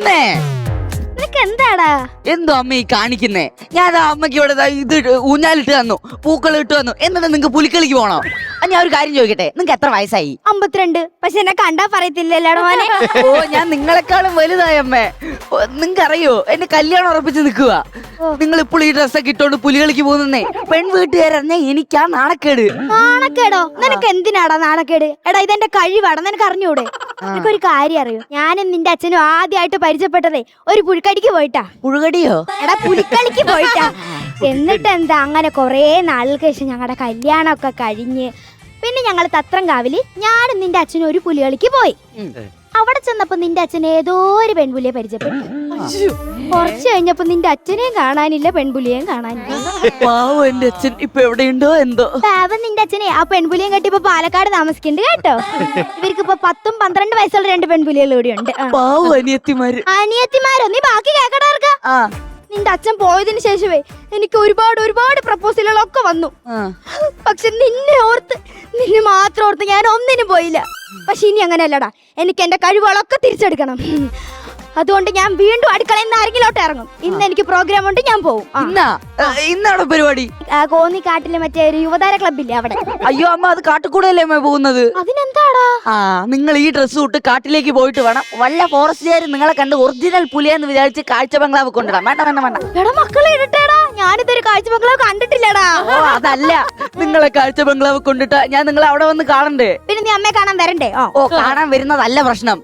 അമ്മേ നിനക്ക് എന്താടാ? എന്തോ അമ്മ ഈ കാണിക്കുന്നേ? ഞാൻ അമ്മയ്ക്ക് ഇവിടെ ഇത് ഊഞ്ഞാലിട്ട് തന്നു, പൂക്കൾ ഇട്ട് തന്നു, എന്നിട്ട് നിങ്ങക്ക് പുലിക്കളിക്ക് പോണോ? ഞാൻ ഒരു കാര്യം ചോദിക്കട്ടെ, നിങ്ങക്ക് എത്ര വയസ്സായി? 52. പക്ഷെ എന്നെ കണ്ടാ പറയത്തില്ലല്ലോ മോനെ. ഓ, ഞാൻ നിങ്ങളെക്കാളും വലുതായി അമ്മേ. നിങ്ങക്ക് അറിയോ, എന്റെ കല്യാണം ഉറപ്പിച്ച് നിൽക്കുക. നിങ്ങൾ ഇപ്പോൾ ഈ ഡ്രസ്സൊക്കെ ഇട്ടോണ്ട് പുലികളിക്ക് പോകുന്നേ, പെൺവീട്ടുകാരറിഞ്ഞ എനിക്കാ നാണക്കേട്. നാണക്കേടോ? നിനക്ക് എന്തിനാടാ നാണക്കേട്? എടാ, ഇതെന്റെ കഴിവാടാ, നിനക്ക് അറിഞ്ഞൂടെ? നിനക്കൊരു കാര്യം അറിയോ? ഞാനും നിന്റെ അച്ഛനും ആദ്യമായിട്ട് പരിചയപ്പെട്ടതേ ഒരു പുലിക്കടിക്ക് പോയിട്ടാ. പുഴുകടിയോ? എടാ, പുലിക്കളിക്ക് പോയിട്ടാ. എന്നിട്ട് എന്താ, അങ്ങനെ കൊറേ നാളുകൾക്ക് ശേഷം ഞങ്ങളുടെ കല്യാണമൊക്കെ കഴിഞ്ഞ് പിന്നെ ഞങ്ങൾ തത്രംകാവില് ഞാനും നിന്റെ അച്ഛനും ഒരു പുലികളിക്ക് പോയി. അവിടെ ചെന്നപ്പോ നിന്റെ അച്ഛൻ ഏതോ ഒരു പെൺപുലിയെ പരിചയപ്പെട്ടു. കുറച്ച് കഴിഞ്ഞപ്പോ നിന്റെ അച്ഛനെയും കാണാനില്ല, പെൺപുലിയെയും കാണാനില്ല. പാവം എന്റെ അച്ഛൻ ഇപ്പൊ എവിടെയുണ്ടോ എന്തോ. പാവം നിന്റെ അച്ഛനെ ആ പെൺപുലിയും കെട്ടി ഇപ്പൊ പാലക്കാട് താമസിക്കുന്നുണ്ട് കേട്ടോ. ഇവർക്ക് ഇപ്പൊ 10 12 വയസ്സുള്ള 2 പെൺപുലികൾ കൂടി ഉണ്ട്. പാവം അനിയത്തിമാര്. അനിയത്തിമാരോ? നീ ബാക്കി കേക്കടാർക്ക. നിന്റെ അച്ഛൻ പോയതിനു ശേഷമേ എനിക്ക് ഒരുപാട് പ്രപ്പോസലുകളൊക്കെ വന്നു. പക്ഷെ നിന്നെ മാത്രം ഓർത്ത് ഞാൻ ഒന്നിനും പോയില്ല. പക്ഷെ ഇനി അങ്ങനെയല്ലടാ, എനിക്ക് എന്റെ കഴിവുകളൊക്കെ തിരിച്ചെടുക്കണം. അതുകൊണ്ട് ഞാൻ വീണ്ടും അടുക്കളയിൽ നിന്ന് ആരെങ്കിലോട്ട് ഇറങ്ങും. ഇന്ന് എനിക്ക് പ്രോഗ്രാം ഉണ്ട്, ഞാൻ പോവും. ഇന്നാണോ പരിപാടി? കോന്നിക്കാട്ടിലെ മറ്റേ ഒരു യുവതാര ക്ലബില്ലേ അവിടെ. അയ്യോ അമ്മ, അത് കാട്ടുകൂടല്ലേ അമ്മ പോകുന്നത്? അതിനെന്താടാ? നിങ്ങൾ ഈ ഡ്രസ്സ് ഇട്ട് കാട്ടിലേക്ക് പോയിട്ട് വേണം. വല്ല ഫോറസ്റ്റുകാരും നിങ്ങളെ കണ്ട് ഒറിജിനൽ പുലിയെന്ന് വിചാരിച്ച് കാഴ്ച ബംഗ്ലാവ് കൊണ്ടിടാം. വേണ്ട. എടാ മക്കളെ ഇടട്ടേടാ, ഞാനിതൊരു കാഴ്ച ബംഗ്ലാവ് കണ്ടിട്ടില്ലടാ. ഓ അതല്ല, നിങ്ങളെ കാഴ്ച ബംഗ്ലാവ് കൊണ്ടിട്ടാ ഞാൻ നിങ്ങളെ അവിടെ വന്ന് കാണണ്ടേ? പിന്നെ നീ അമ്മയെ കാണാൻ വരണ്ടേ? ഓ, കാണാൻ വരുന്നതല്ല പ്രശ്നം.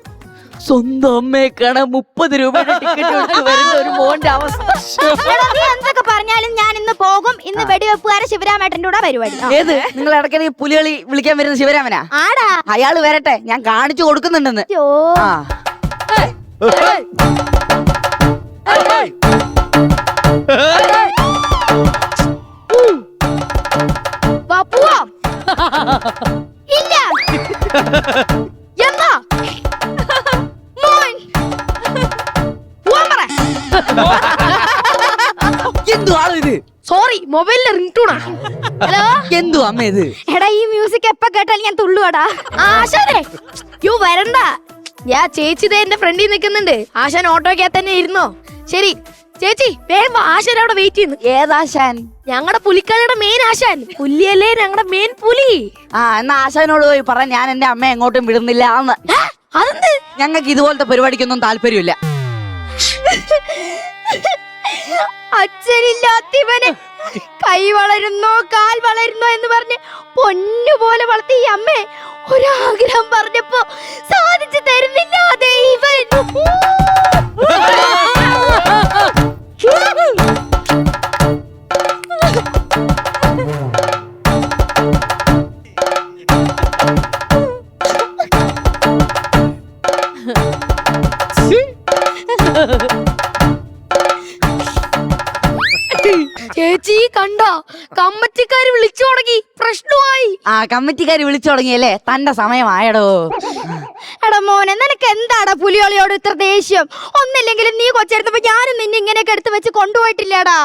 സ്വന്തം അമ്മയെ കാണാൻ 30 രൂപയുടെ ടിക്കറ്റ് എടുത്ത് വരുന്ന ഒരു മോന്റെ അവസ്ഥ. നീ എന്തൊക്കെ പറഞ്ഞാലും ഞാൻ ഇന്ന് പോകും. ഇന്ന് വെടിവെപ്പുകാരെ ശിവരാമേട്ടന്റെ കൂടെ പരിപാടി. ഏത്? നിങ്ങൾ ഇടയ്ക്ക് പുലികളി വിളിക്കാൻ വരുന്ന ശിവരാമനാ? ആടാ, അയാള് വരട്ടെ, ഞാൻ കാണിച്ചു കൊടുക്കുന്നുണ്ടെന്ന്. ഇല്ല എന്നാ എന്തു ആള് ഇത്? സോറി, മൊബൈലിലെ റിംഗ് ടൂണാ. ഹലോ, എന്തു അമ്മ ഇത്? എടാ, ഈ മ്യൂസിക് എപ്പ കേട്ടാലും ഞാൻ തുള്ളുവാടാ. ആശാനെ യു വരണ്ട. ഞാൻ ചേച്ചി എന്റെ ഫ്രണ്ടിൽ നിൽക്കുന്നുണ്ട്. ആശാൻ ഓട്ടോയ്ക്കകത്ത് തന്നെ ഇരുന്നോ? ശരി ചേച്ചി, വേഗം ആശാൻ അവിടെ വെയിറ്റ് ചെയ്യുന്നു. ഏതാശാൻ? ഞങ്ങളുടെ പുലിക്കളിയുടെ മെയിൻ ആശാൻ. പുലിയല്ലേ ഞങ്ങളുടെ മെയിൻ പുലി. എന്നാ ആശാനോട് പോയി പറ, ഞാൻ എന്റെ അമ്മ എങ്ങോട്ടും വിടുന്നില്ല എന്ന്. അതെന്ത്? ഞങ്ങൾക്ക് ഇതുപോലത്തെ പരിപാടിക്കൊന്നും താല്പര്യമില്ല. അച്ഛനില്ലാത്തവനെ കൈ വളരുന്നോ കാൽ വളരുന്നോ എന്ന് പറഞ്ഞ് പൊന്നുപോലെ വളർത്തി ഈ അമ്മേ ഒരാഗ്രഹം പറഞ്ഞപ്പോ സാധിച്ചു തരുന്നില്ല ദൈവൻ. ചേച്ചി കണ്ടോ, കമ്മിറ്റിക്കാര് വിളിച്ചു തുടങ്ങി, പ്രശ്നമായി. കമ്മിറ്റിക്കാര് വിളിച്ചു തുടങ്ങിയല്ലേ? തന്റെ സമയമായടോ. എടാ മോനെ, നിനക്ക് എന്താടാ പുലിയോളിയോട് ഇത്ര ദേഷ്യം? ഒന്നില്ലെങ്കിലും നീ കൊച്ചെടുത്തപ്പോ ഞാനും നിന്നെ ഇങ്ങനെയൊക്കെ എടുത്ത് വെച്ച് കൊണ്ടുപോയിട്ടില്ലേടാ?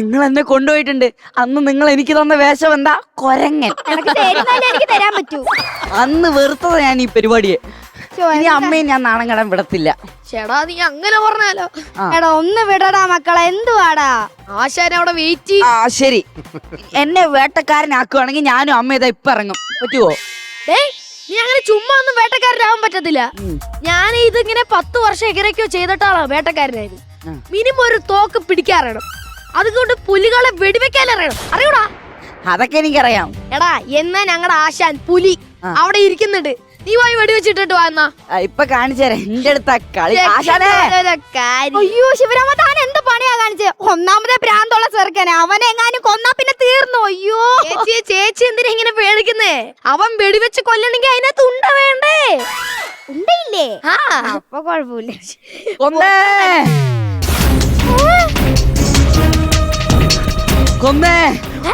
നിങ്ങൾ എന്നെ കൊണ്ടുപോയിട്ടുണ്ട്. അന്ന് നിങ്ങൾ എനിക്ക് തന്ന വേഷം എന്താ? കൊരങ്ങൻ. എനിക്ക് തരാൻ പറ്റൂ. അന്ന് വെറുത്തത് ഞാൻ ഈ പരിപാടിയെ. ഇനി അമ്മയും ഞാൻ നാണം കടാൻ വിടത്തില്ല. ചേടാ, നീ അങ്ങനെ പറഞ്ഞാലോ? എടാ ഒന്ന് വിടടാ മക്കളെ, എന്തുവാടാ? ആശാൻ അവിടെ വെയിറ്റ്. ശരി, എന്നെ വേട്ടക്കാരനാക്കുവാണെങ്കിൽ ഞാനും അമ്മ ഇതാ ഇപ്പൊ ഇറങ്ങും. പറ്റുവോ? നീ അങ്ങനെ ചുമ്മാ ഒന്നും വേട്ടക്കാരനാവാൻ പറ്റത്തില്ല. ഞാൻ ഇതിങ്ങനെ 10 വർഷം എങ്ങനെയൊക്കെയോ ചെയ്തിട്ടാണോ വേട്ടക്കാരനായത്. മിനിമം ഒരു തോക്ക് പിടിക്കാറിയണം. അതുകൊണ്ട് പുലികളെ വെടിവെക്കാനറിയണം. അറിയൂടാ? അതൊക്കെ എനിക്കറിയാം. എടാ, എന്നാ ഞങ്ങളുടെ ആശാൻ പുലി അവിടെ ഇരിക്കുന്നുണ്ട്. നീ പോയി വെടിവെച്ചിട്ടിട്ട് വാ. ഇപ്പൊ കാണിച്ചേരാ എന്റെ അടുത്ത കളി. അയ്യോ ശിവരാമ, താൻ എന്ത് പണിയാ കാണിച്ചേ? ഒന്നാമതെ ഭ്രാന്തുള്ള ചെറുക്കനെ, അവനെ എങ്ങാനും കൊന്നാ പിന്നെ തീർന്നു. അയ്യോ ചേച്ചി എന്തിനാ ഇങ്ങനെ പേടിക്കുന്നേ? അവൻ വെടിവെച്ച് കൊല്ലണെങ്കിൽ അതിനകത്ത് ഉണ്ട വേണ്ടേ? ഉണ്ടയില്ലേ? അപ്പൊ കുഴപ്പമില്ല. കൊന്നേ,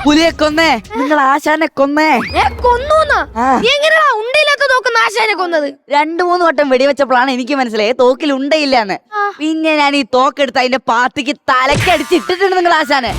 പുലിയെ കൊന്നേ, നിങ്ങൾ ആശാനെ കൊന്നേ. കൊന്നൂന്നാ? എങ്ങനെയാ ഉണ്ടയില്ലാത്ത തോക്ക് ആശാനെ കൊന്നത്? 2-3 വട്ടം വെടിവെച്ചപ്പോഴാണ് എനിക്ക് മനസ്സിലായി തോക്കിൽ ഉണ്ടയില്ലാന്ന്. പിന്നെ ഞാൻ ഈ തോക്കെടുത്ത് അതിന്റെ പാത്തിക്ക് തലക്കടിച്ചിട്ടിട്ടുണ്ട് നിങ്ങൾ ആശാനെ.